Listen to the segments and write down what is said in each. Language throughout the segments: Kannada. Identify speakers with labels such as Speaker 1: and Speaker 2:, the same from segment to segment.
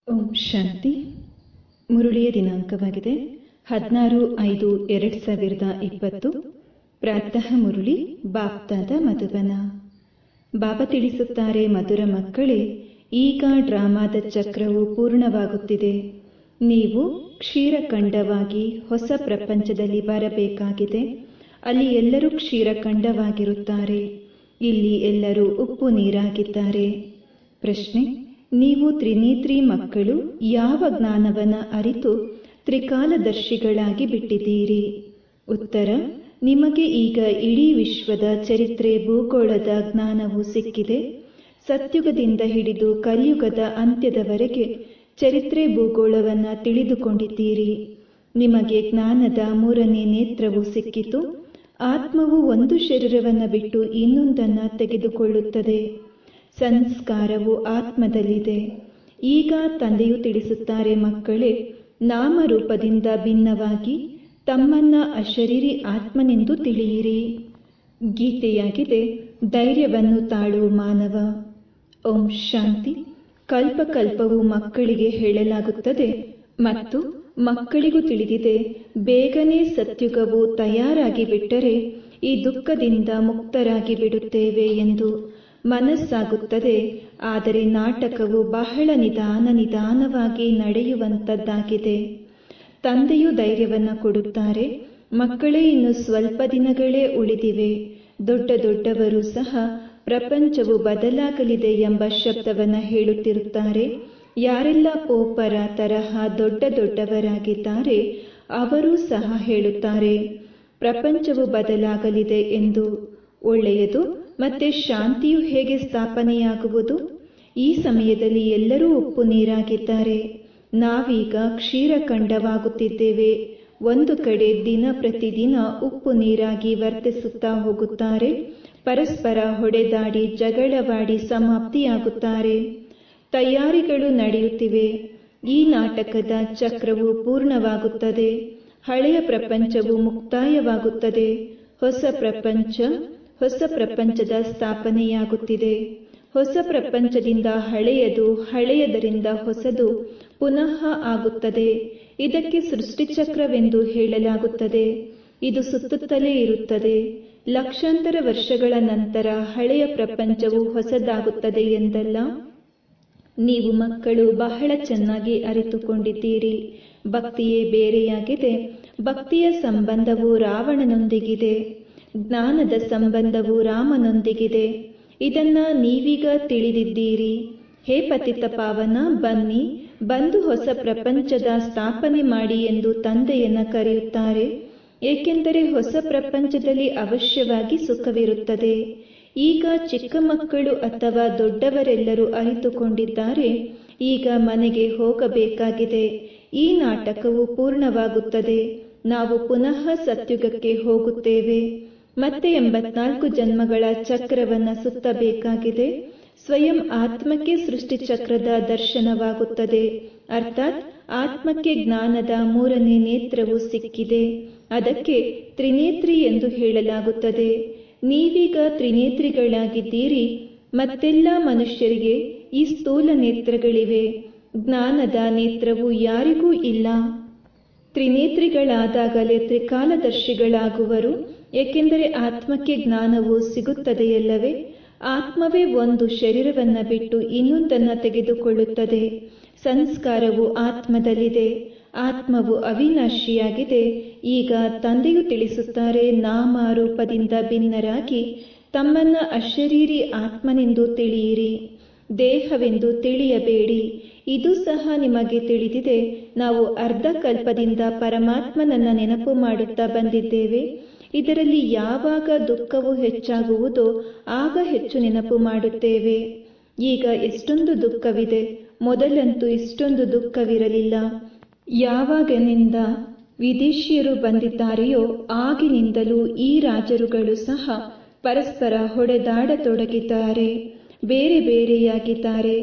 Speaker 1: ಓಂ ಶಾಂತಿ. ಮುರುಳಿಯ ದಿನಾಂಕವಾಗಿದೆ 16/5/2020. ಪ್ರಾತಃ ಮುರುಳಿ ಬಾಪ್ತಾದ ಮಧುಬನ. ಬಾಬಾ ತಿಳಿಸುತ್ತಾರೆ, ಮಧುರ ಮಕ್ಕಳೇ, ಈಗ ಡ್ರಾಮಾದ ಚಕ್ರವು ಪೂರ್ಣವಾಗುತ್ತಿದೆ. ನೀವು ಕ್ಷೀರಖಂಡವಾಗಿ ಹೊಸ ಪ್ರಪಂಚದಲ್ಲಿ ಬರಬೇಕಾಗಿದೆ. ಅಲ್ಲಿ ಎಲ್ಲರೂ ಕ್ಷೀರಖಂಡವಾಗಿರುತ್ತಾರೆ. ಇಲ್ಲಿ ಎಲ್ಲರೂ ಉಪ್ಪು ನೀರಾಗಿದ್ದಾರೆ. ಪ್ರಶ್ನೆ: ನೀವು ತ್ರಿನೇತ್ರಿ ಮಕ್ಕಳು ಯಾವ ಜ್ಞಾನವನ್ನು ಅರಿತು ತ್ರಿಕಾಲದರ್ಶಿಗಳಾಗಿ ಬಿಟ್ಟಿದ್ದೀರಿ? ಉತ್ತರ: ನಿಮಗೆ ಈಗ ಇಡೀ ವಿಶ್ವದ ಚರಿತ್ರೆ ಭೂಗೋಳದ ಜ್ಞಾನವು ಸಿಕ್ಕಿದೆ. ಸತ್ಯುಗದಿಂದ ಹಿಡಿದು ಕಲಿಯುಗದ ಅಂತ್ಯದವರೆಗೆ ಚರಿತ್ರೆ ಭೂಗೋಳವನ್ನು ತಿಳಿದುಕೊಂಡಿದ್ದೀರಿ. ನಿಮಗೆ ಜ್ಞಾನದ 3ನೇ ನೇತ್ರವು ಸಿಕ್ಕಿತು. ಆತ್ಮವು ಒಂದು ಶರೀರವನ್ನು ಬಿಟ್ಟು ಇನ್ನೊಂದನ್ನು ತೆಗೆದುಕೊಳ್ಳುತ್ತದೆ. ಸಂಸ್ಕಾರವು ಆತ್ಮದಲ್ಲಿದೆ. ಈಗ ತಂದೆಯು ತಿಳಿಸುತ್ತಾರೆ, ಮಕ್ಕಳೇ, ನಾಮರೂಪದಿಂದ ಭಿನ್ನವಾಗಿ ತಮ್ಮನ್ನ ಅಶರೀರಿ ಆತ್ಮನೆಂದು ತಿಳಿಯಿರಿ. ಗೀತೆಯಾಗಿದೆ, ಧೈರ್ಯವನ್ನು ತಾಳುವ ಮಾನವ. ಓಂ ಶಾಂತಿ. ಕಲ್ಪಕಲ್ಪವು ಮಕ್ಕಳಿಗೆ ಹೇಳಲಾಗುತ್ತದೆ ಮತ್ತು ಮಕ್ಕಳಿಗೂ ತಿಳಿದಿದೆ, ಬೇಗನೆ ಸತ್ಯುಗವು ತಯಾರಾಗಿ ಬಿಟ್ಟರೆ ಈ ದುಃಖದಿಂದ ಮುಕ್ತರಾಗಿ ಬಿಡುತ್ತೇವೆ ಎಂದು ಮನಸ್ಸಾಗುತ್ತದೆ. ಆದರೆ ನಾಟಕವು ಬಹಳ ನಿಧಾನವಾಗಿ ನಡೆಯುವಂಥದ್ದಾಗಿದೆ. ತಂದೆಯು ಧೈರ್ಯವನ್ನು ಕೊಡುತ್ತಾರೆ, ಮಕ್ಕಳೇ, ಇನ್ನು ಸ್ವಲ್ಪ ದಿನಗಳೇ ಉಳಿದಿವೆ. ದೊಡ್ಡವರು ಸಹ ಪ್ರಪಂಚವು ಬದಲಾಗಲಿದೆ ಎಂಬ ಶಬ್ದವನ್ನು ಹೇಳುತ್ತಿರುತ್ತಾರೆ. ಯಾರೆಲ್ಲ ಪೋಪರ ತರಹ ದೊಡ್ಡವರಾಗಿದ್ದಾರೆ ಅವರೂ ಸಹ ಹೇಳುತ್ತಾರೆ ಪ್ರಪಂಚವು ಬದಲಾಗಲಿದೆ ಎಂದು. ಒಳ್ಳೆಯದು. ಮತ್ತೆ ಶಾಂತಿಯು ಹೇಗೆ ಸ್ಥಾಪನೆಯಾಗುವುದು? ಈ ಸಮಯದಲ್ಲಿ ಎಲ್ಲರೂ ಉಪ್ಪು ನೀರಾಗಿದ್ದಾರೆ. ನಾವೀಗ ಕ್ಷೀರಖಂಡವಾಗುತ್ತಿದ್ದೇವೆ. ಒಂದು ಕಡೆ ದಿನ ಪ್ರತಿದಿನ ಉಪ್ಪು ನೀರಾಗಿ ವರ್ತಿಸುತ್ತಾ ಹೋಗುತ್ತಾರೆ. ಪರಸ್ಪರ ಹೊಡೆದಾಡಿ ಜಗಳವಾಡಿ ಸಮಾಪ್ತಿಯಾಗುತ್ತಾರೆ. ತಯಾರಿಗಳು ನಡೆಯುತ್ತಿವೆ. ಈ ನಾಟಕದ ಚಕ್ರವು ಪೂರ್ಣವಾಗುತ್ತದೆ. ಹಳೆಯ ಪ್ರಪಂಚವು ಮುಕ್ತಾಯವಾಗುತ್ತದೆ. ಹೊಸ ಪ್ರಪಂಚದ ಸ್ಥಾಪನೆಯಾಗುತ್ತಿದೆ. ಹೊಸ ಪ್ರಪಂಚದಿಂದ ಹಳೆಯದು, ಹಳೆಯದರಿಂದ ಹೊಸದು ಪುನಃ ಆಗುತ್ತದೆ. ಇದಕ್ಕೆ ಸೃಷ್ಟಿಚಕ್ರವೆಂದು ಹೇಳಲಾಗುತ್ತದೆ. ಇದು ಸುತ್ತುತ್ತಲೇ ಇರುತ್ತದೆ. ಲಕ್ಷಾಂತರ ವರ್ಷಗಳ ನಂತರ ಹಳೆಯ ಪ್ರಪಂಚವು ಹೊಸದಾಗುತ್ತದೆ ಎಂದಲ್ಲ. ನೀವು ಮಕ್ಕಳು ಬಹಳ ಚೆನ್ನಾಗಿ ಅರಿತುಕೊಂಡಿದ್ದೀರಿ. ಭಕ್ತಿಯೇ ಬೇರೆಯಾಗಿದೆ. ಭಕ್ತಿಯ ಸಂಬಂಧವು ರಾವಣನೊಂದಿಗಿದೆ. ಜ್ಞಾನದ ಸಂಬಂಧವು ರಾಮನೊಂದಿಗಿದೆ. ಇದನ್ನ ನೀವೀಗ ತಿಳಿದಿದ್ದೀರಿ. ಹೇ ಪತಿತ ಪಾವನ, ಬನ್ನಿ, ಬಂದು ಹೊಸ ಪ್ರಪಂಚದ ಸ್ಥಾಪನೆ ಮಾಡಿ ಎಂದು ತಂದೆಯನ್ನ ಕರೆಯುತ್ತಾರೆ. ಏಕೆಂದರೆ ಹೊಸ ಪ್ರಪಂಚದಲ್ಲಿ ಅವಶ್ಯವಾಗಿ ಸುಖವಿರುತ್ತದೆ. ಈಗ ಚಿಕ್ಕ ಮಕ್ಕಳು ಅಥವಾ ದೊಡ್ಡವರೆಲ್ಲರೂ ಅರಿತುಕೊಂಡಿದ್ದಾರೆ, ಈಗ ಮನೆಗೆ ಹೋಗಬೇಕಾಗಿದೆ. ಈ ನಾಟಕವು ಪೂರ್ಣವಾಗುತ್ತದೆ. ನಾವು ಪುನಃ ಸತ್ಯುಗಕ್ಕೆ ಹೋಗುತ್ತೇವೆ. ಮತ್ತೆ 84 ಜನ್ಮಗಳ ಚಕ್ರವನ್ನು ಸುತ್ತಬೇಕಾಗಿದೆ. ಸ್ವಯಂ ಆತ್ಮಕ್ಕೆ ಸೃಷ್ಟಿ ಚಕ್ರದ ದರ್ಶನವಾಗುತ್ತದೆ. ಅರ್ಥಾತ್ ಆತ್ಮಕ್ಕೆ ಜ್ಞಾನದ 3ನೇ ನೇತ್ರವು ಸಿಕ್ಕಿದೆ. ಅದಕ್ಕೆ ತ್ರಿನೇತ್ರಿ ಎಂದು ಹೇಳಲಾಗುತ್ತದೆ. ನೀವೀಗ ತ್ರಿನೇತ್ರಿಗಳಾಗಿದ್ದೀರಿ. ಮತ್ತೆಲ್ಲ ಮನುಷ್ಯರಿಗೆ ಈ ಸ್ಥೂಲ ನೇತ್ರಗಳಿವೆ. ಜ್ಞಾನದ ನೇತ್ರವು ಯಾರಿಗೂ ಇಲ್ಲ. ತ್ರಿನೇತ್ರಿಗಳಾದಾಗಲೇ ತ್ರಿಕಾಲದರ್ಶಿಗಳಾಗುವರು. ಏಕೆಂದರೆ ಆತ್ಮಕ್ಕೆ ಜ್ಞಾನವು ಸಿಗುತ್ತದೆಯಲ್ಲವೇ? ಆತ್ಮವೇ ಒಂದು ಶರೀರವನ್ನು ಬಿಟ್ಟು ಇನ್ನೊಂದನ್ನು ತೆಗೆದುಕೊಳ್ಳುತ್ತದೆ. ಸಂಸ್ಕಾರವು ಆತ್ಮದಲ್ಲಿದೆ. ಆತ್ಮವು ಅವಿನಾಶಿಯಾಗಿದೆ. ಈಗ ತಂದೆಯು ತಿಳಿಸುತ್ತಾರೆ, ನಾಮ ರೂಪದಿಂದ ಭಿನ್ನರಾಗಿ ತಮ್ಮನ್ನ ಅಶರೀರಿ ಆತ್ಮನೆಂದು ತಿಳಿಯಿರಿ. ದೇಹವೆಂದು ತಿಳಿಯಬೇಡಿ. ಇದು ಸಹ ನಿಮಗೆ ತಿಳಿದಿದೆ. ನಾವು ಅರ್ಧ ಕಲ್ಪದಿಂದ ಪರಮಾತ್ಮನನ್ನ ನೆನಪು ಮಾಡುತ್ತಾ ಬಂದಿದ್ದೇವೆ. ಇದರಲ್ಲಿ ಯಾವಾಗ ದುಃಖವು ಹೆಚ್ಚಾಗುವುದೋ ಆಗ ಹೆಚ್ಚು ನೆನಪು ಮಾಡುತ್ತೇವೆ. ಈಗ ಎಷ್ಟೊಂದು ದುಃಖವಿದೆ. ಮೊದಲಂತೂ ಇಷ್ಟೊಂದು ದುಃಖವಿರಲಿಲ್ಲ. ಯಾವಾಗಿನಿಂದ ವಿದೇಶಿಯರು ಬಂದಿದ್ದಾರೆಯೋ ಆಗಿನಿಂದಲೂ ಈ ರಾಜರುಗಳು ಸಹ ಪರಸ್ಪರ ಹೊಡೆದಾಡತೊಡಗಿದ್ದಾರೆ. ಬೇರೆ ಬೇರೆಯಾಗಿದ್ದಾರೆ.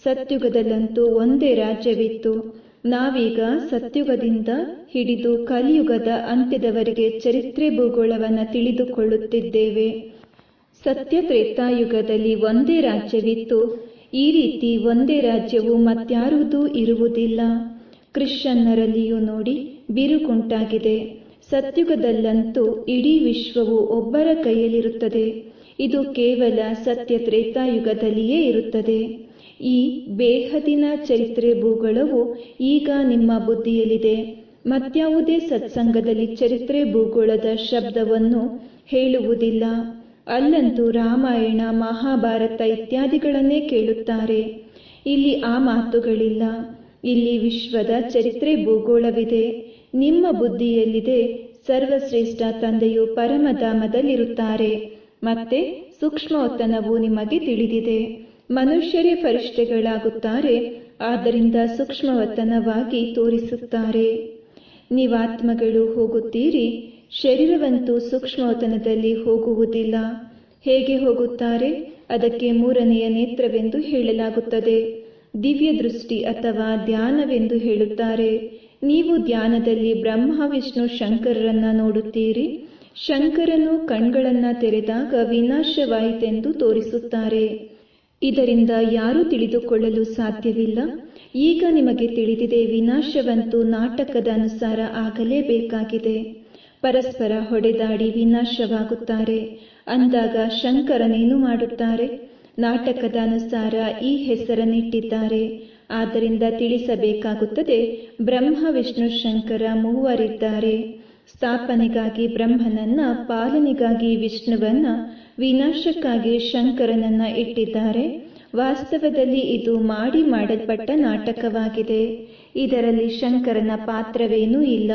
Speaker 1: ಸತ್ಯುಗದಲ್ಲಂತೂ ಒಂದೇ ರಾಜ್ಯವಿತ್ತು. ನಾವೀಗ ಸತ್ಯುಗದಿಂದ ಹಿಡಿದು ಕಲಿಯುಗದ ಅಂತ್ಯದವರೆಗೆ ಚರಿತ್ರೆ ಭೂಗೋಳವನ್ನು ತಿಳಿದುಕೊಳ್ಳುತ್ತಿದ್ದೇವೆ. ಸತ್ಯ ತ್ರೇತಾಯುಗದಲ್ಲಿ ಒಂದೇ ರಾಜ್ಯವಿತ್ತು. ಈ ರೀತಿ ಒಂದೇ ರಾಜ್ಯವು ಮತ್ಯಾವುದೂ ಇರುವುದಿಲ್ಲ. ಕ್ರಿಶ್ಚಿಯನ್ನರಲ್ಲಿಯೂ ನೋಡಿ ಬಿರುಕುಂಟಾಗಿದೆ. ಸತ್ಯುಗದಲ್ಲಂತೂ ಇಡೀ ವಿಶ್ವವು ಒಬ್ಬರ ಕೈಯಲ್ಲಿರುತ್ತದೆ. ಇದು ಕೇವಲ ಸತ್ಯ ತ್ರೇತಾಯುಗದಲ್ಲಿಯೇ ಇರುತ್ತದೆ. ಈ ಬೇಹದಿನ ಚರಿತ್ರೆ ಭೂಗೋಳವು ಈಗ ನಿಮ್ಮ ಬುದ್ಧಿಯಲ್ಲಿದೆ. ಮತ್ಯಾವುದೇ ಸತ್ಸಂಗದಲ್ಲಿ ಚರಿತ್ರೆ ಭೂಗೋಳದ ಶಬ್ದವನ್ನು ಹೇಳುವುದಿಲ್ಲ. ಅಲ್ಲಂತೂ ರಾಮಾಯಣ, ಮಹಾಭಾರತ ಇತ್ಯಾದಿಗಳನ್ನೇ ಕೇಳುತ್ತಾರೆ. ಇಲ್ಲಿ ಆ ಮಾತುಗಳಿಲ್ಲ. ಇಲ್ಲಿ ವಿಶ್ವದ ಚರಿತ್ರೆ ಭೂಗೋಳವಿದೆ. ನಿಮ್ಮ ಬುದ್ಧಿಯಲ್ಲಿದೆ. ಸರ್ವಶ್ರೇಷ್ಠ ತಂದೆಯು ಪರಮಧಾಮದಲ್ಲಿರುತ್ತಾರೆ. ಮತ್ತೆ ಸೂಕ್ಷ್ಮವತನವು ನಿಮಗೆ ತಿಳಿದಿದೆ. ಮನುಷ್ಯರೇ ಫರಿಷ್ಠೆಗಳಾಗುತ್ತಾರೆ. ಆದ್ದರಿಂದ ಸೂಕ್ಷ್ಮವತನವಾಗಿ ತೋರಿಸುತ್ತಾರೆ. ನೀವಾತ್ಮಗಳು ಹೋಗುತ್ತೀರಿ. ಶರೀರವಂತೂ ಸೂಕ್ಷ್ಮವತನದಲ್ಲಿ ಹೋಗುವುದಿಲ್ಲ. ಹೇಗೆ ಹೋಗುತ್ತಾರೆ? ಅದಕ್ಕೆ ಮೂರನೆಯ ನೇತ್ರವೆಂದು ಹೇಳಲಾಗುತ್ತದೆ. ದಿವ್ಯ ದೃಷ್ಟಿ ಅಥವಾ ಧ್ಯಾನವೆಂದು ಹೇಳುತ್ತಾರೆ. ನೀವು ಧ್ಯಾನದಲ್ಲಿ ಬ್ರಹ್ಮ, ವಿಷ್ಣು, ಶಂಕರರನ್ನ ನೋಡುತ್ತೀರಿ. ಶಂಕರನು ಕಣ್ಗಳನ್ನ ತೆರೆದಾಗ ವಿನಾಶವಾಯಿತೆಂದು ತೋರಿಸುತ್ತಾರೆ. ಇದರಿಂದ ಯಾರೂ ತಿಳಿದುಕೊಳ್ಳಲು ಸಾಧ್ಯವಿಲ್ಲ. ಈಗ ನಿಮಗೆ ತಿಳಿದಿದೆ. ವಿನಾಶವಂತೂ ನಾಟಕದ ಅನುಸಾರ ಆಗಲೇಬೇಕಾಗಿದೆ. ಪರಸ್ಪರ ಹೊಡೆದಾಡಿ ವಿನಾಶವಾಗುತ್ತಾರೆ. ಅಂದಾಗ ಶಂಕರನೇನು ಮಾಡುತ್ತಾರೆ? ನಾಟಕದ ಅನುಸಾರ ಈ ಹೆಸರನ್ನಿಟ್ಟಿದ್ದಾರೆ. ಆದ್ದರಿಂದ ತಿಳಿಸಬೇಕಾಗುತ್ತದೆ. ಬ್ರಹ್ಮ, ವಿಷ್ಣು, ಶಂಕರ ಮೂವರಿದ್ದಾರೆ. ಸ್ಥಾಪನೆಗಾಗಿ ಬ್ರಹ್ಮನನ್ನ, ಪಾಲನೆಗಾಗಿ ವಿಷ್ಣುವನ್ನ, ವಿನಾಶಕ್ಕಾಗಿ ಶಂಕರನನ್ನ ಇಟ್ಟಿದ್ದಾರೆ. ವಾಸ್ತವದಲ್ಲಿ ಇದು ಮಾಡಲ್ಪಟ್ಟ ನಾಟಕವಾಗಿದೆ. ಇದರಲ್ಲಿ ಶಂಕರನ ಪಾತ್ರವೇನೂ ಇಲ್ಲ.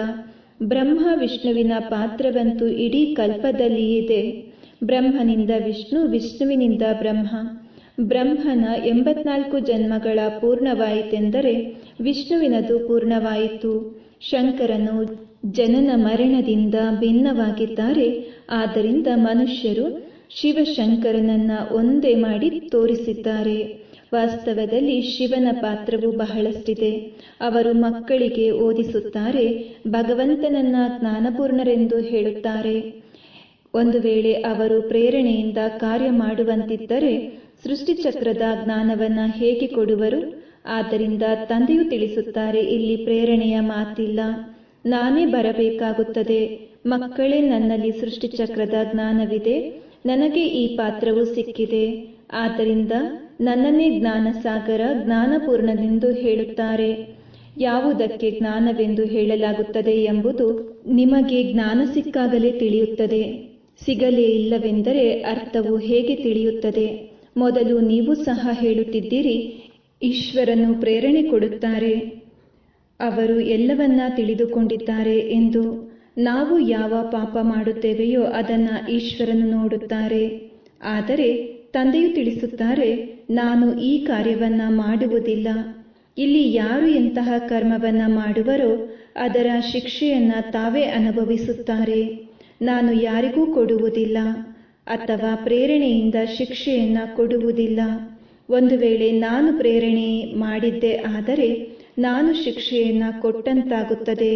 Speaker 1: ಬ್ರಹ್ಮ ವಿಷ್ಣುವಿನ ಪಾತ್ರವಂತೂ ಇಡೀ ಕಲ್ಪದಲ್ಲಿ ಇದೆ. ಬ್ರಹ್ಮನಿಂದ ವಿಷ್ಣು, ವಿಷ್ಣುವಿನಿಂದ ಬ್ರಹ್ಮ. ಬ್ರಹ್ಮನ 84 ಜನ್ಮಗಳ ಪೂರ್ಣವಾಯಿತೆಂದರೆ ವಿಷ್ಣುವಿನದು ಪೂರ್ಣವಾಯಿತು. ಶಂಕರನು ಜನನ ಮರಣದಿಂದ ಭಿನ್ನವಾಗಿದ್ದಾರೆ. ಆದ್ದರಿಂದ ಮನುಷ್ಯರು ಶಿವಶಂಕರನನ್ನ ಒಂದೇ ಮಾಡಿ ತೋರಿಸಿದ್ದಾರೆ. ವಾಸ್ತವದಲ್ಲಿ ಶಿವನ ಪಾತ್ರವು ಬಹಳಷ್ಟಿದೆ. ಅವರು ಮಕ್ಕಳಿಗೆ ಓದಿಸುತ್ತಾರೆ. ಭಗವಂತನನ್ನ ಜ್ಞಾನಪೂರ್ಣರೆಂದು ಹೇಳುತ್ತಾರೆ. ಒಂದು ವೇಳೆ ಅವರು ಪ್ರೇರಣೆಯಿಂದ ಕಾರ್ಯ ಮಾಡುವಂತಿದ್ದರೆ ಸೃಷ್ಟಿಚಕ್ರದ ಜ್ಞಾನವನ್ನ ಹೇಗೆ ಕೊಡುವರು? ಆದ್ದರಿಂದ ತಂದೆಯು ತಿಳಿಸುತ್ತಾರೆ, ಇಲ್ಲಿ ಪ್ರೇರಣೆಯ ಮಾತಿಲ್ಲ. ನಾನೇ ಬರಬೇಕಾಗುತ್ತದೆ. ಮಕ್ಕಳೇ, ನನ್ನಲ್ಲಿ ಸೃಷ್ಟಿಚಕ್ರದ ಜ್ಞಾನವಿದೆ. ನನಗೆ ಈ ಪಾತ್ರವು ಸಿಕ್ಕಿದೆ. ಆದ್ದರಿಂದ ನನ್ನನ್ನೇ ಜ್ಞಾನಸಾಗರ, ಜ್ಞಾನಪೂರ್ಣನೆಂದು ಹೇಳುತ್ತಾರೆ. ಯಾವುದಕ್ಕೆ ಜ್ಞಾನವೆಂದು ಹೇಳಲಾಗುತ್ತದೆ ಎಂಬುದು ನಿಮಗೆ ಜ್ಞಾನ ಸಿಕ್ಕಾಗಲೇ ತಿಳಿಯುತ್ತದೆ. ಸಿಗಲೇ ಇಲ್ಲವೆಂದರೆ ಅರ್ಥವು ಹೇಗೆ ತಿಳಿಯುತ್ತದೆ? ಮೊದಲು ನೀವು ಸಹ ಹೇಳುತ್ತಿದ್ದೀರಿ, ಈಶ್ವರನು ಪ್ರೇರಣೆ ಕೊಡುತ್ತಾರೆ, ಅವರು ಎಲ್ಲವನ್ನ ತಿಳಿದುಕೊಂಡಿದ್ದಾರೆ ಎಂದು. ನಾವು ಯಾವ ಪಾಪ ಮಾಡುತ್ತೇವೆಯೋ ಅದನ್ನ ಈಶ್ವರನು ನೋಡುತ್ತಾರೆ. ಆದರೆ ತಂದೆಯು ತಿಳಿಸುತ್ತಾರೆ, ನಾನು ಈ ಕಾರ್ಯವನ್ನ ಮಾಡುವುದಿಲ್ಲ. ಇಲ್ಲಿ ಯಾರು ಎಂತಹ ಕರ್ಮವನ್ನ ಮಾಡುವರೋ ಅದರ ಶಿಕ್ಷೆಯನ್ನ ತಾವೇ ಅನುಭವಿಸುತ್ತಾರೆ. ನಾನು ಯಾರಿಗೂ ಕೊಡುವುದಿಲ್ಲ ಅಥವಾ ಪ್ರೇರಣೆಯಿಂದ ಶಿಕ್ಷೆಯನ್ನ ಕೊಡುವುದಿಲ್ಲ. ಒಂದು ವೇಳೆ ನಾನು ಪ್ರೇರಣೆ ಮಾಡಿದ್ದೆ ಆದರೆ ನಾನು ಶಿಕ್ಷೆಯನ್ನ ಕೊಟ್ಟಂತಾಗುತ್ತದೆ.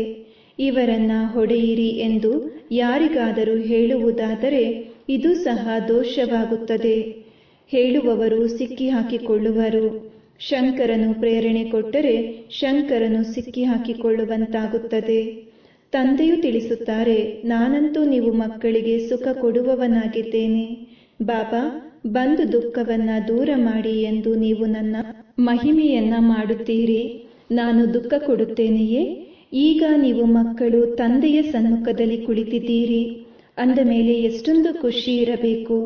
Speaker 1: ಇವರನ್ನ ಹೊಡೆಯಿರಿ ಎಂದು ಯಾರಿಗಾದರೂ ಹೇಳುವುದಾದರೆ ಇದು ಸಹ ದೋಷವಾಗುತ್ತದೆ. ಹೇಳುವವರು ಸಿಕ್ಕಿ ಹಾಕಿಕೊಳ್ಳುವರು. ಶಂಕರನು ಪ್ರೇರಣೆ ಕೊಟ್ಟರೆ ಶಂಕರನು ಸಿಕ್ಕಿ ಹಾಕಿಕೊಳ್ಳುವಂತಾಗುತ್ತದೆ. ತಂದೆಯು ತಿಳಿಸುತ್ತಾರೆ, ನಾನಂತೂ ನೀವು ಮಕ್ಕಳಿಗೆ ಸುಖ ಕೊಡುವವನಾಗಿದ್ದೇನೆ. ಬಾಬಾ, ಬಂದು ದುಃಖವನ್ನ ದೂರ ಮಾಡಿ ಎಂದು ನೀವು ನನ್ನ ಮಹಿಮೆಯನ್ನ ಮಾಡುತ್ತೀರಿ. ನಾನು ದುಃಖ ಕೊಡುತ್ತೇನೆಯೇ? ಈಗ ನೀವು ಮಕ್ಕಳು ತಂದೆಯ ಸನ್ಮುಖದಲ್ಲಿ ಕುಳಿತಿದ್ದೀರಿ. ಅಂದ ಮೇಲೆ ಎಷ್ಟೊಂದು ಖುಷಿ ಇರಬೇಕು.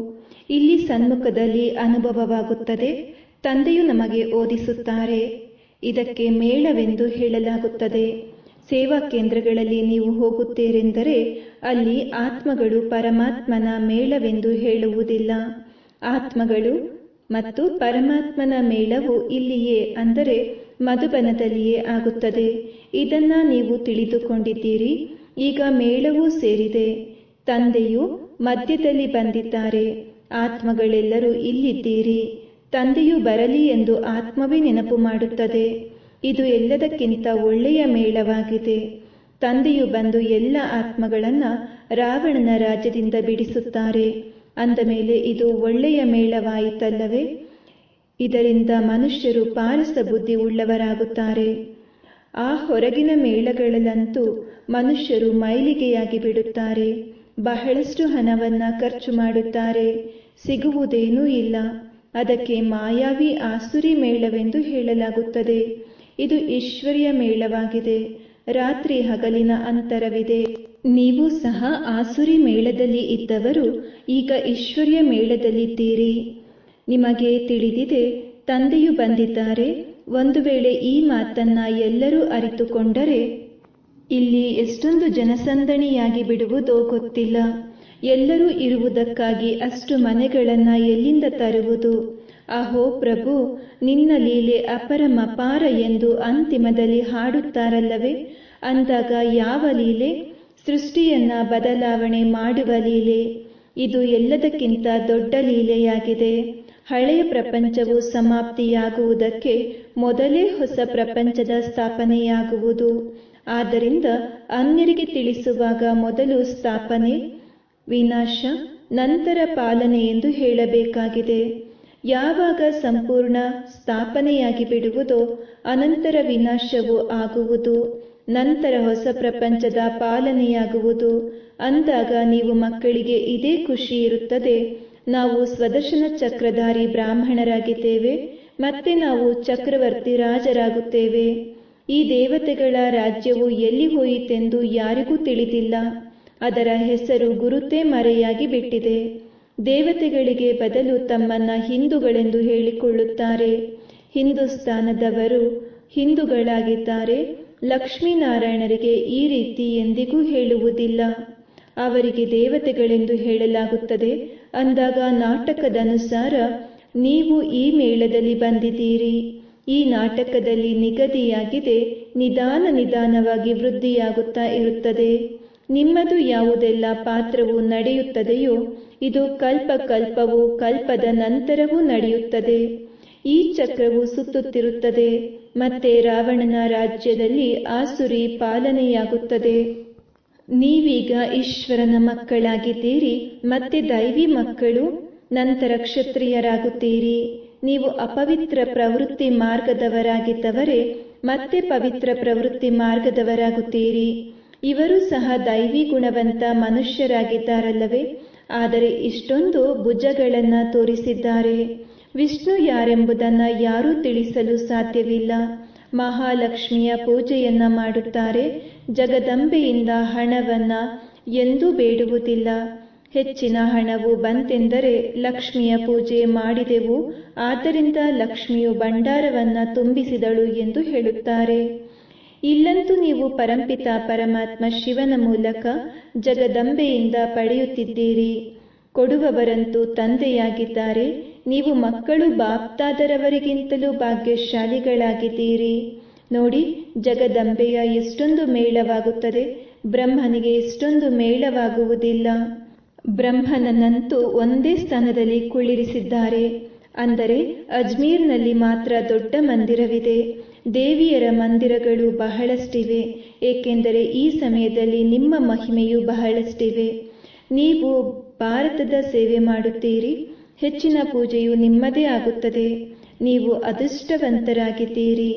Speaker 1: ಇಲ್ಲಿ ಸನ್ಮುಖದಲ್ಲಿ ಅನುಭವವಾಗುತ್ತದೆ. ತಂದೆಯು ನಮಗೆ ಓದಿಸುತ್ತಾರೆ. ಇದಕ್ಕೆ ಮೇಳವೆಂದು ಹೇಳಲಾಗುತ್ತದೆ. ಸೇವಾ ಕೇಂದ್ರಗಳಲ್ಲಿ ನೀವು ಹೋಗುತ್ತೀರೆಂದರೆ ಅಲ್ಲಿ ಆತ್ಮಗಳು ಪರಮಾತ್ಮನ ಮೇಳವೆಂದು ಹೇಳುವುದಿಲ್ಲ. ಆತ್ಮಗಳು ಮತ್ತು ಪರಮಾತ್ಮನ ಮೇಳವು ಇಲ್ಲಿಯೇ, ಅಂದರೆ ಮಧುಬನದಲ್ಲಿಯೇ ಆಗುತ್ತದೆ. ಇದನ್ನ ನೀವು ತಿಳಿದುಕೊಂಡಿದ್ದೀರಿ. ಈಗ ಮೇಳವೂ ಸೇರಿದೆ. ತಂದೆಯು ಮಧ್ಯದಲ್ಲಿ ಬಂದಿದ್ದಾರೆ. ಆತ್ಮಗಳೆಲ್ಲರೂ ಇಲ್ಲಿದ್ದೀರಿ. ತಂದೆಯು ಬರಲಿ ಎಂದು ಆತ್ಮವೇ ನೆನಪು ಮಾಡುತ್ತದೆ. ಇದು ಎಲ್ಲದಕ್ಕಿಂತ ಒಳ್ಳೆಯ ಮೇಳವಾಗಿದೆ. ತಂದೆಯು ಬಂದು ಎಲ್ಲ ಆತ್ಮಗಳನ್ನ ರಾವಣನ ರಾಜ್ಯದಿಂದ ಬಿಡಿಸುತ್ತಾರೆ. ಅಂದ ಮೇಲೆ ಇದು ಒಳ್ಳೆಯ ಮೇಳವಾಯಿತಲ್ಲವೇ? ಇದರಿಂದ ಮನುಷ್ಯರು ಪಾರಸ ಬುದ್ಧಿ ಉಳ್ಳವರಾಗುತ್ತಾರೆ. ಆ ಹೊರಗಿನ ಮೇಳಗಳಲ್ಲಂತೂ ಮನುಷ್ಯರು ಮೈಲಿಗೆಯಾಗಿ ಬಿಡುತ್ತಾರೆ. ಬಹಳಷ್ಟು ಹಣವನ್ನ ಖರ್ಚು ಮಾಡುತ್ತಾರೆ, ಸಿಗುವುದೇನೂ ಇಲ್ಲ. ಅದಕ್ಕೆ ಮಾಯಾವಿ ಆಸುರಿ ಮೇಳವೆಂದು ಹೇಳಲಾಗುತ್ತದೆ. ಇದು ಈಶ್ವರ್ಯ ಮೇಳವಾಗಿದೆ. ರಾತ್ರಿ ಹಗಲಿನ ಅಂತರವಿದೆ. ನೀವು ಸಹ ಆಸುರಿ ಮೇಳದಲ್ಲಿ ಇದ್ದವರು ಈಗ ಈಶ್ವರ್ಯ ಮೇಳದಲ್ಲಿದ್ದೀರಿ. ನಿಮಗೆ ತಿಳಿದಿದೆ, ತಂದೆಯು ಬಂದಿದ್ದಾರೆ. ಒಂದು ವೇಳೆ ಈ ಮಾತನ್ನ ಎಲ್ಲರೂ ಅರಿತುಕೊಂಡರೆ ಇಲ್ಲಿ ಎಷ್ಟೊಂದು ಜನಸಂದಣಿಯಾಗಿ ಬಿಡುವುದೋ ಗೊತ್ತಿಲ್ಲ. ಎಲ್ಲರೂ ಇರುವುದಕ್ಕಾಗಿ ಅಷ್ಟು ಮನೆಗಳನ್ನ ಎಲ್ಲಿಂದ ತರುವುದು? ಅಹೋ ಪ್ರಭು, ನಿನ್ನ ಲೀಲೆ ಅಪರಮಪಾರ ಎಂದು ಅಂತಿಮದಲ್ಲಿ ಹಾಡುತ್ತಾರಲ್ಲವೇ? ಅಂದಾಗ ಯಾವ ಲೀಲೆ? ಸೃಷ್ಟಿಯನ್ನ ಬದಲಾವಣೆ ಮಾಡುವ ಲೀಲೆ. ಇದು ಎಲ್ಲದಕ್ಕಿಂತ ದೊಡ್ಡ ಲೀಲೆಯಾಗಿದೆ. ಹಳೆಯ ಪ್ರಪಂಚವು ಸಮಾಪ್ತಿಯಾಗುವುದಕ್ಕೆ ಮೊದಲೇ ಹೊಸ ಪ್ರಪಂಚದ ಸ್ಥಾಪನೆಯಾಗುವುದು. ಆದ್ದರಿಂದ ಅನ್ಯರಿಗೆ ತಿಳಿಸುವಾಗ ಮೊದಲು ಸ್ಥಾಪನೆ, ವಿನಾಶ, ನಂತರ ಪಾಲನೆ ಎಂದು ಹೇಳಬೇಕಾಗಿದೆ. ಯಾವಾಗ ಸಂಪೂರ್ಣ ಸ್ಥಾಪನೆಯಾಗಿ ಬಿಡುವುದೋ ಅನಂತರ ವಿನಾಶವೂ ಆಗುವುದು, ನಂತರ ಹೊಸ ಪ್ರಪಂಚದ ಪಾಲನೆಯಾಗುವುದು. ಅಂದಾಗ ನೀವು ಮಕ್ಕಳಿಗೆ ಇದೇ ಖುಷಿ ಇರುತ್ತದೆ, ನಾವು ಸ್ವದರ್ಶನ ಚಕ್ರಧಾರಿ ಬ್ರಾಹ್ಮಣರಾಗಿದ್ದೇವೆ, ಮತ್ತೆ ನಾವು ಚಕ್ರವರ್ತಿ ರಾಜರಾಗುತ್ತೇವೆ. ಈ ದೇವತೆಗಳ ರಾಜ್ಯವು ಎಲ್ಲಿ ಹೋಯಿತೆಂದು ಯಾರಿಗೂ ತಿಳಿದಿಲ್ಲ. ಅದರ ಹೆಸರು ಗುರುತೇ ಮರೆಯಾಗಿ ಬಿಟ್ಟಿದೆ. ದೇವತೆಗಳಿಗೆ ಬದಲು ತಮ್ಮನ್ನ ಹಿಂದೂಗಳೆಂದು ಹೇಳಿಕೊಳ್ಳುತ್ತಾರೆ. ಹಿಂದೂಸ್ತಾನದವರು ಹಿಂದೂಗಳಾಗಿದ್ದಾರೆ. ಲಕ್ಷ್ಮೀನಾರಾಯಣರಿಗೆ ಈ ರೀತಿ ಎಂದಿಗೂ ಹೇಳುವುದಿಲ್ಲ. ಅವರಿಗೆ ದೇವತೆಗಳೆಂದು ಹೇಳಲಾಗುತ್ತದೆ. ಅಂದಾಗ ನಾಟಕದ ಅನುಸಾರ ನೀವು ಈ ಮೇಳದಲ್ಲಿ ಬಂದಿದ್ದೀರಿ. ಈ ನಾಟಕದಲ್ಲಿ ನಿಗದಿಯಾಗಿದೆ, ನಿಧಾನವಾಗಿ ವೃದ್ಧಿಯಾಗುತ್ತಾ ಇರುತ್ತದೆ. ನಿಮ್ಮದು ಯಾವುದೆಲ್ಲ ಪಾತ್ರವು ನಡೆಯುತ್ತದೆಯೋ ಇದು ಕಲ್ಪವೂ ಕಲ್ಪದ ನಂತರವೂ ನಡೆಯುತ್ತದೆ. ಈ ಚಕ್ರವು ಸುತ್ತುತ್ತಿರುತ್ತದೆ. ಮತ್ತೆ ರಾವಣನ ರಾಜ್ಯದಲ್ಲಿ ಆಸುರಿ ಪಾಲನೆಯಾಗುತ್ತದೆ. ನೀವೀಗ ಈಶ್ವರನ ಮಕ್ಕಳಾಗಿದ್ದೀರಿ, ಮತ್ತೆ ದೈವಿ ಮಕ್ಕಳು, ನಂತರ ಕ್ಷತ್ರಿಯರಾಗುತ್ತೀರಿ. ನೀವು ಅಪವಿತ್ರ ಪ್ರವೃತ್ತಿ ಮಾರ್ಗದವರಾಗಿದ್ದವರೇ ಮತ್ತೆ ಪವಿತ್ರ ಪ್ರವೃತ್ತಿ ಮಾರ್ಗದವರಾಗುತ್ತೀರಿ. ಇವರು ಸಹ ದೈವಿ ಗುಣವಂತ ಮನುಷ್ಯರಾಗಿದ್ದಾರಲ್ಲವೇ? ಆದರೆ ಇಷ್ಟೊಂದು ಭುಜಗಳನ್ನ ತೋರಿಸಿದ್ದಾರೆ. ವಿಷ್ಣು ಯಾರೆಂಬುದನ್ನ ಯಾರೂ ತಿಳಿಸಲು ಸಾಧ್ಯವಿಲ್ಲ. ಮಹಾಲಕ್ಷ್ಮಿಯ ಪೂಜೆಯನ್ನ ಮಾಡುತ್ತಾರೆ. ಜಗದಂಬೆಯಿಂದ ಹಣವನ್ನ ಎಂದೂ ಬೇಡುವುದಿಲ್ಲ. ಹೆಚ್ಚಿನ ಹಣವು ಬಂತೆಂದರೆ ಲಕ್ಷ್ಮಿಯ ಪೂಜೆ ಮಾಡಿದೆವು, ಆದ್ದರಿಂದ ಲಕ್ಷ್ಮಿಯು ಭಂಡಾರವನ್ನ ತುಂಬಿಸಿದಳು ಎಂದು ಹೇಳುತ್ತಾರೆ. ಇಲ್ಲಂತೂ ನೀವು ಪರಂಪಿತ ಪರಮಾತ್ಮ ಶಿವನ ಮೂಲಕ ಜಗದಂಬೆಯಿಂದ ಪಡೆಯುತ್ತಿದ್ದೀರಿ. ಕೊಡುವವರಂತೂ ತಂದೆಯಾಗಿದ್ದಾರೆ. ನೀವು ಮಕ್ಕಳು ಬಾಪ್ತಾದರವರಿಗಿಂತಲೂ ಭಾಗ್ಯಶಾಲಿಗಳಾಗಿದ್ದೀರಿ. ನೋಡಿ, ಜಗದಂಬೆಯ ಎಷ್ಟೊಂದು ಮೇಳವಾಗುತ್ತದೆ. ಬ್ರಹ್ಮನಿಗೆ ಎಷ್ಟೊಂದು ಮೇಳವಾಗುವುದಿಲ್ಲ. ಬ್ರಹ್ಮನನ್ನಂತೂ ಒಂದೇ ಸ್ಥಾನದಲ್ಲಿ ಕುಳ್ಳಿರಿಸಿದ್ದಾರೆ. ಅಂದರೆ ಅಜ್ಮೀರ್ನಲ್ಲಿ ಮಾತ್ರ ದೊಡ್ಡ ಮಂದಿರವಿದೆ. ದೇವಿಯರ ಮಂದಿರಗಳು ಬಹಳಷ್ಟಿವೆ, ಏಕೆಂದರೆ ಈ ಸಮಯದಲ್ಲಿ ನಿಮ್ಮ ಮಹಿಮೆಯು ಬಹಳಷ್ಟಿವೆ. ನೀವು ಭಾರತದ ಸೇವೆ ಮಾಡುತ್ತೀರಿ. ಹೆಚ್ಚಿನ ಪೂಜೆಯು ನಿಮ್ಮದೇ ಆಗುತ್ತದೆ. ನೀವು ಅದೃಷ್ಟವಂತರಾಗಿದ್ದೀರಿ.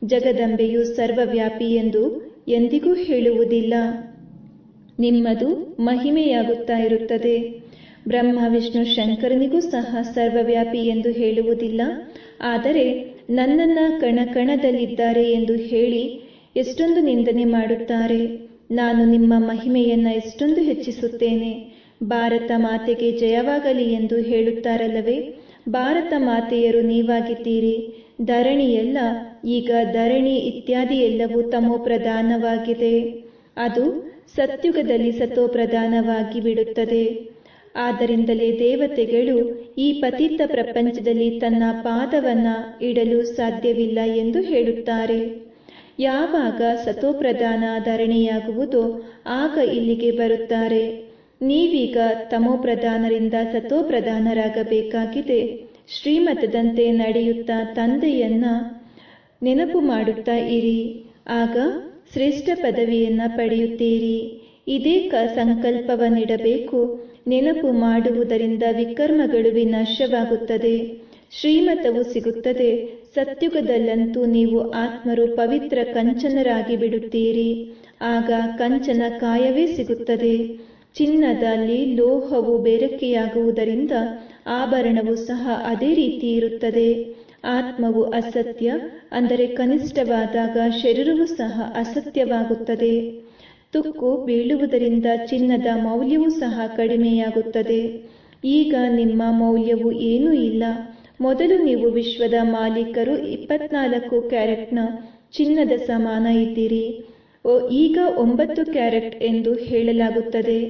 Speaker 1: ಜಗದಂಬೆಯು ಸರ್ವವ್ಯಾಪಿ ಎಂದು ಎಂದಿಗೂ ಹೇಳುವುದಿಲ್ಲ. ನಿಮ್ಮದು ಮಹಿಮೆಯಾಗುತ್ತಾ ಇರುತ್ತದೆ. ಬ್ರಹ್ಮ ವಿಷ್ಣು ಶಂಕರನಿಗೂ ಸಹ ಸರ್ವವ್ಯಾಪಿ ಎಂದು ಹೇಳುವುದಿಲ್ಲ. ಆದರೆ ನನ್ನನ್ನ ಕಣಕಣದಲ್ಲಿದ್ದಾರೆ ಎಂದು ಹೇಳಿ ಎಷ್ಟೊಂದು ನಿಂದನೆ ಮಾಡುತ್ತಾರೆ. ನಾನು ನಿಮ್ಮ ಮಹಿಮೆಯನ್ನ ಎಷ್ಟೊಂದು ಹೆಚ್ಚಿಸುತ್ತೇನೆ. ಭಾರತ ಮಾತೆಗೆ ಜಯವಾಗಲಿ ಎಂದು ಹೇಳುತ್ತಾರಲ್ಲವೇ? ಭಾರತ ಮಾತೆಯರು ನೀವಾಗಿದ್ದೀರಿ. ಧರಣಿಯೆಲ್ಲ ಈಗ ಧರಣಿ ಇತ್ಯಾದಿ ಎಲ್ಲವೂ ತಮೋ ಪ್ರಧಾನವಾಗಿದೆ. ಅದು ಸತ್ಯುಗದಲ್ಲಿ ಸತೋ ಪ್ರಧಾನವಾಗಿ ಬಿಡುತ್ತದೆ. ಆದ್ದರಿಂದಲೇ ದೇವತೆಗಳು ಈ ಪತಿತ ಪ್ರಪಂಚದಲ್ಲಿ ತನ್ನ ಪಾದವನ್ನ ಇಡಲು ಸಾಧ್ಯವಿಲ್ಲ ಎಂದು ಹೇಳುತ್ತಾರೆ. ಯಾವಾಗ ಸತೋಪ್ರಧಾನ ಧರಣಿಯಾಗುವುದೋ ಆಗ ಇಲ್ಲಿಗೆ ಬರುತ್ತಾರೆ. ನೀವೀಗ ತಮೋಪ್ರಧಾನರಿಂದ ಸತೋಪ್ರಧಾನರಾಗಬೇಕಾಗಿದೆ. ಶ್ರೀಮತದಂತೆ ನಡೆಯುತ್ತಾ ತಂದೆಯನ್ನ ನೆನಪು ಮಾಡುತ್ತಾ ಇರಿ. ಆಗ ಶ್ರೇಷ್ಠ ಪದವಿಯನ್ನ ಪಡೆಯುತ್ತೀರಿ. ಇದೇ ಸಂಕಲ್ಪವನ್ನಿಡಬೇಕು. ನೆನಪು ಮಾಡುವುದರಿಂದ ವಿಕರ್ಮಗಳು ವಿನಾಶವಾಗುತ್ತದೆ. ಶ್ರೀಮತವು ಸಿಗುತ್ತದೆ. ಸತ್ಯುಗದಲ್ಲಂತೂ ನೀವು ಆತ್ಮರು ಪವಿತ್ರ ಕಂಚನರಾಗಿ ಬಿಡುತ್ತೀರಿ. ಆಗ ಕಂಚನ ಕಾಯವೇ ಸಿಗುತ್ತದೆ. ಚಿನ್ನದಲ್ಲಿ ಲೋಹವು ಬೇರಕೆಯಾಗುವುದರಿಂದ ಆಭರಣವು ಸಹ ಅದೇ ರೀತಿ ಇರುತ್ತದೆ. ಆತ್ಮವು ಅಸತ್ಯ ಅಂದರೆ ಕನಿಷ್ಠವಾದಾಗ ಶರೀರವೂ ಸಹ ಅಸತ್ಯವಾಗುತ್ತದೆ. ತುಕ್ಕು ಬೀಳುವುದರಿಂದ ಚಿನ್ನದ ಮೌಲ್ಯವೂ ಸಹ ಕಡಿಮೆಯಾಗುತ್ತದೆ. ಈಗ ನಿಮ್ಮ ಮೌಲ್ಯವು ಏನೂ ಇಲ್ಲ. ಮೊದಲು ನೀವು ವಿಶ್ವದ ಮಾಲೀಕರು 24 ಕ್ಯಾರೆಟ್ನ ಚಿನ್ನದ ಸಮಾನ ಇದ್ದೀರಿ. ಈಗ 9 ಕ್ಯಾರೆಟ್ ಎಂದು ಹೇಳಲಾಗುತ್ತದೆ.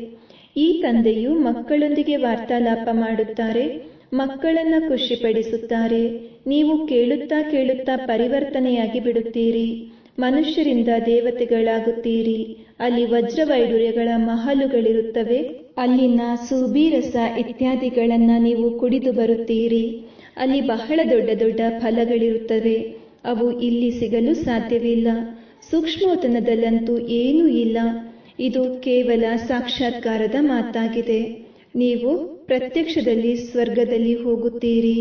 Speaker 1: ಈ ತಂದೆಯು ಮಕ್ಕಳೊಂದಿಗೆ ವಾರ್ತಾಲಾಪ ಮಾಡುತ್ತಾರೆ, ಮಕ್ಕಳನ್ನ ಖುಷಿಪಡಿಸುತ್ತಾರೆ. ನೀವು ಕೇಳುತ್ತಾ ಕೇಳುತ್ತಾ ಪರಿವರ್ತನೆಯಾಗಿ ಬಿಡುತ್ತೀರಿ. ಮನುಷ್ಯರಿಂದ ದೇವತೆಗಳಾಗುತ್ತೀರಿ. ಅಲ್ಲಿ ವಜ್ರವೈಡೂರ್ಯಗಳ ಮಹಲುಗಳಿರುತ್ತವೆ. ಅಲ್ಲಿನ ಸೂಬಿರಸ ಇತ್ಯಾದಿಗಳನ್ನ ನೀವು ಕುಡಿದು ಬರುತ್ತೀರಿ. ಅಲ್ಲಿ ಬಹಳ ದೊಡ್ಡ ದೊಡ್ಡ ಫಲಗಳಿರುತ್ತವೆ. ಅವು ಇಲ್ಲಿ ಸಿಗಲು ಸಾಧ್ಯವಿಲ್ಲ. ಸೂಕ್ಷ್ಮೋತನದಲ್ಲಂತೂ ಏನೂ ಇಲ್ಲ. ಇದು ಕೇವಲ ಸಾಕ್ಷಾತ್ಕಾರದ ಮಾತಾಗಿದೆ. ನೀವು ಪ್ರತ್ಯಕ್ಷದಲ್ಲಿ ಸ್ವರ್ಗದಲ್ಲಿ ಹೋಗುತ್ತೀರಿ.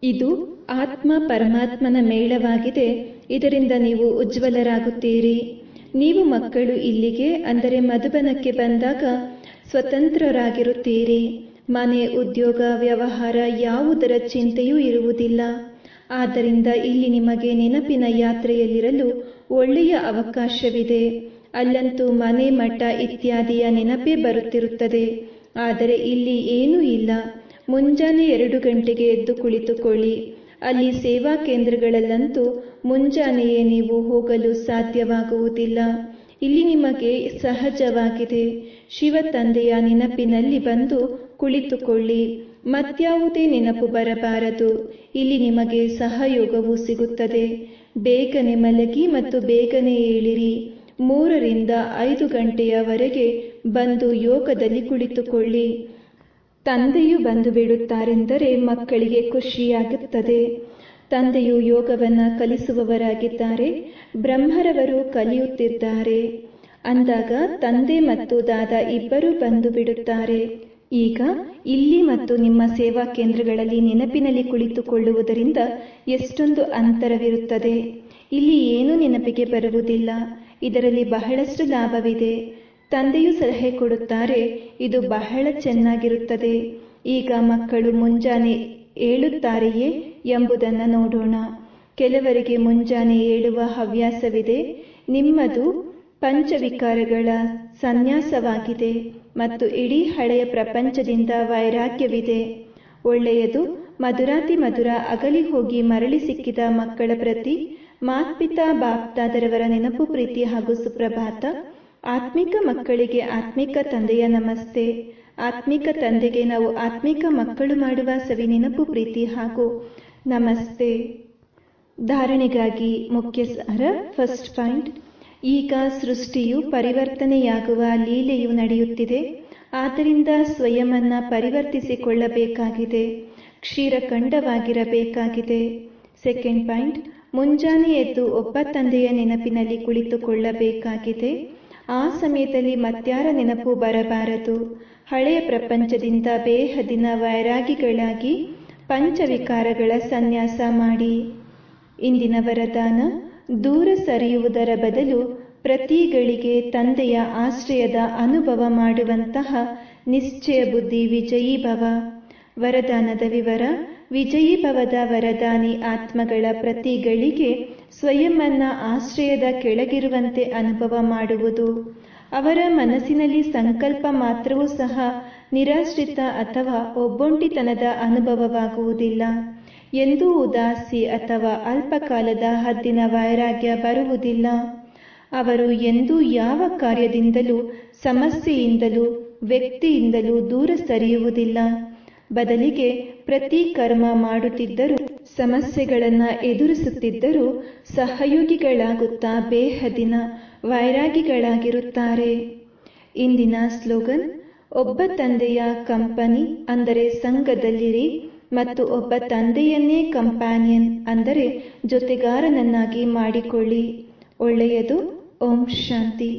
Speaker 1: ಇದು ಆತ್ಮ ಪರಮಾತ್ಮನ ಮೇಳವಾಗಿದೆ. ಇದರಿಂದ ನೀವು ಉಜ್ವಲರಾಗುತ್ತೀರಿ. ನೀವು ಮಕ್ಕಳು ಇಲ್ಲಿಗೆ ಅಂದರೆ ಮಧುಬನಕ್ಕೆ ಬಂದಾಗ ಸ್ವತಂತ್ರರಾಗಿರುತ್ತೀರಿ. ಮನೆ, ಉದ್ಯೋಗ, ವ್ಯವಹಾರ ಯಾವುದರ ಚಿಂತೆಯೂ ಇರುವುದಿಲ್ಲ. ಆದ್ದರಿಂದ ಇಲ್ಲಿ ನಿಮಗೆ ನೆನಪಿನ ಯಾತ್ರೆಯಲ್ಲಿರಲು ಒಳ್ಳೆಯ ಅವಕಾಶವಿದೆ. ಅಲ್ಲಂತೂ ಮನೆ, ಮಠ ಇತ್ಯಾದಿಯ ನೆನಪೇ ಬರುತ್ತಿರುತ್ತದೆ. ಆದರೆ ಇಲ್ಲಿ ಏನೂ ಇಲ್ಲ. ಮುಂಜಾನೆ 2 ಗಂಟೆಗೆ ಎದ್ದು ಕುಳಿತುಕೊಳ್ಳಿ. ಅಲ್ಲಿ ಸೇವಾ ಕೇಂದ್ರಗಳಲ್ಲಂತೂ ಮುಂಜಾನೆಯೇ ನೀವು ಹೋಗಲು ಸಾಧ್ಯವಾಗುವುದಿಲ್ಲ. ಇಲ್ಲಿ ನಿಮಗೆ ಸಹಜವಾಗಿದೆ. ಶಿವ ತಂದೆಯ ನೆನಪಿನಲ್ಲಿ ಬಂದು ಕುಳಿತುಕೊಳ್ಳಿ. ಮತ್ಯಾವುದೇ ನೆನಪು ಬರಬಾರದು. ಇಲ್ಲಿ ನಿಮಗೆ ಸಹಯೋಗವೂ ಸಿಗುತ್ತದೆ. ಬೇಗನೆ ಮಲಗಿ ಮತ್ತು ಬೇಗನೆ ಏಳಿರಿ. 3 ರಿಂದ 5 ಗಂಟೆಯವರೆಗೆ ಬಂದು ಯೋಗದಲ್ಲಿ ಕುಳಿತುಕೊಳ್ಳಿ. ತಂದೆಯು ಬಂದು ಬಿಡುತ್ತಾರೆಂದರೆ ಮಕ್ಕಳಿಗೆ ಖುಷಿಯಾಗುತ್ತದೆ. ತಂದೆಯು ಯೋಗವನ್ನು ಕಲಿಸುವವರಾಗಿದ್ದಾರೆ. ಬ್ರಹ್ಮರವರು ಕಲಿಯುತ್ತಿದ್ದಾರೆ ಅಂದಾಗ ತಂದೆ ಮತ್ತು ದಾದಾ ಇಬ್ಬರೂ ಬಂದು ಬಿಡುತ್ತಾರೆ. ಈಗ ಇಲ್ಲಿ ಮತ್ತು ನಿಮ್ಮ ಸೇವಾ ಕೇಂದ್ರಗಳಲ್ಲಿ ನೆನಪಿನಲ್ಲಿ ಕುಳಿತುಕೊಳ್ಳುವುದರಿಂದ ಎಷ್ಟೊಂದು ಅಂತರವಿರುತ್ತದೆ. ಇಲ್ಲಿ ಏನೂ ನೆನಪಿಗೆ ಬರುವುದಿಲ್ಲ. ಇದರಲ್ಲಿ ಬಹಳಷ್ಟು ಲಾಭವಿದೆ. ತಂದೆಯು ಸಲಹೆ ಕೊಡುತ್ತಾರೆ, ಇದು ಬಹಳ ಚೆನ್ನಾಗಿರುತ್ತದೆ. ಈಗ ಮಕ್ಕಳು ಮುಂಜಾನೆ ಏಳುತ್ತಾರೆಯೇ ಎಂಬುದನ್ನು ನೋಡೋಣ. ಕೆಲವರಿಗೆ ಮುಂಜಾನೆ ಏಳುವ ಹವ್ಯಾಸವಿದೆ. ನಿಮ್ಮದು ಪಂಚವಿಕಾರಗಳ ಸನ್ಯಾಸವಾಗಿದೆ ಮತ್ತು ಇಡೀ ಹಳೆಯ ಪ್ರಪಂಚದಿಂದ ವೈರಾಗ್ಯವಿದೆ. ಒಳ್ಳೆಯದು. ಮಧುರಾತಿ ಮಧುರ ಅಗಲಿ ಹೋಗಿ ಮರಳಿ ಸಿಕ್ಕಿದ ಮಕ್ಕಳ ಪ್ರತಿ ಮಾತ್ಪಿತಾ ಬಾಪ್ದಾದರವರ ನೆನಪು, ಪ್ರೀತಿ ಹಾಗೂ ಸುಪ್ರಭಾತ. ಆತ್ಮಿಕ ಮಕ್ಕಳಿಗೆ ಆತ್ಮಿಕ ತಂದೆಯ ನಮಸ್ತೆ. ಆತ್ಮಿಕ ತಂದೆಗೆ ನಾವು ಆತ್ಮಿಕ ಮಕ್ಕಳು ಮಾಡುವ ಸವಿ ನೆನಪು, ಪ್ರೀತಿ ಹಾಗೂ ನಮಸ್ತೆ. ಧಾರಣೆಗಾಗಿ ಮುಖ್ಯ ಸಾರ. First point. ಈಗ ಸೃಷ್ಟಿಯು ಪರಿವರ್ತನೆಯಾಗುವ ಲೀಲೆಯು ನಡೆಯುತ್ತಿದೆ. ಆದ್ದರಿಂದ ಸ್ವಯಂನ ಪರಿವರ್ತಿಸಿಕೊಳ್ಳಬೇಕಾಗಿದೆ. ಕ್ಷೀರಖಂಡವಾಗಿರಬೇಕಾಗಿದೆ. Second point. ಮುಂಜಾನೆ ಎದ್ದು ಒಬ್ಬ ತಂದೆಯ ನೆನಪಿನಲ್ಲಿ ಕುಳಿತುಕೊಳ್ಳಬೇಕಾಗಿದೆ. ಆ ಸಮಯದಲ್ಲಿ ಮತ್ಯಾರ ನೆನಪು ಬರಬಾರದು. ಹಳೆಯ ಪ್ರಪಂಚದಿಂದ ಬೇಹದಿನ ವೈರಾಗಿಗಳಾಗಿ ಪಂಚವಿಕಾರಗಳ ಸನ್ಯಾಸ ಮಾಡಿ. ಇಂದಿನ ವರದಾನ. ದೂರ ಸರಿಯುವುದರ ಬದಲು ಪ್ರತಿಗಳಿಗೆ ತಂದೆಯ ಆಶ್ರಯದ ಅನುಭವ ಮಾಡುವಂತಹ ನಿಶ್ಚಯ ಬುದ್ಧಿ ವಿಜಯೀ ಭವ. ವರದಾನದ ವಿವರ. ವಿಜಯೀ ಭವದ ವರದಾನಿ ಆತ್ಮಗಳ ಪ್ರತಿಗಳಿಗೆ ಸ್ವಯಂನ ಆಶ್ರಯದ ಕೆಳಗಿರುವಂತೆ ಅನುಭವ ಮಾಡುವುದು. ಅವರ ಮನಸ್ಸಿನಲ್ಲಿ ಸಂಕಲ್ಪ ಮಾತ್ರವೂ ಸಹ ನಿರಾಶ್ರಿತ ಅಥವಾ ಒಬ್ಬೊಂಟಿತನದ ಅನುಭವವಾಗುವುದಿಲ್ಲ. ಎಂದೂ ಉದಾಸಿ ಅಥವಾ ಅಲ್ಪಕಾಲದ ಹದ್ದಿನ ವೈರಾಗ್ಯ ಬರುವುದಿಲ್ಲ. ಅವರು ಎಂದೂ ಯಾವ ಕಾರ್ಯದಿಂದಲೂ, ಸಮಸ್ಯೆಯಿಂದಲೂ, ವ್ಯಕ್ತಿಯಿಂದಲೂ ದೂರ ಸರಿಯುವುದಿಲ್ಲ. ಬದಲಿಗೆ ಪ್ರತಿ ಕರ್ಮ ಮಾಡುತ್ತಿದ್ದರೂ, ಸಮಸ್ಯೆಗಳನ್ನು ಎದುರಿಸುತ್ತಿದ್ದರೂ ಸಹಯೋಗಿಗಳಾಗುತ್ತಾ ಬೇಹದಿನ ವೈರಾಗಿಗಳಾಗಿರುತ್ತಾರೆ. ಇಂದಿನ ಸ್ಲೋಗನ್. ಒಬ್ಬ ತಂದೆಯ ಕಂಪನಿ ಅಂದರೆ ಸಂಘದಲ್ಲಿರಿ ಮತ್ತು ಒಬ್ಬ ತಂದೆಯನ್ನೇ ಕಂಪ್ಯಾನಿಯನ್ ಅಂದರೆ ಜೊತೆಗಾರನನ್ನಾಗಿ ಮಾಡಿಕೊಳ್ಳಿ. ಒಳ್ಳೆಯದು. ಓಂ ಶಾಂತಿ.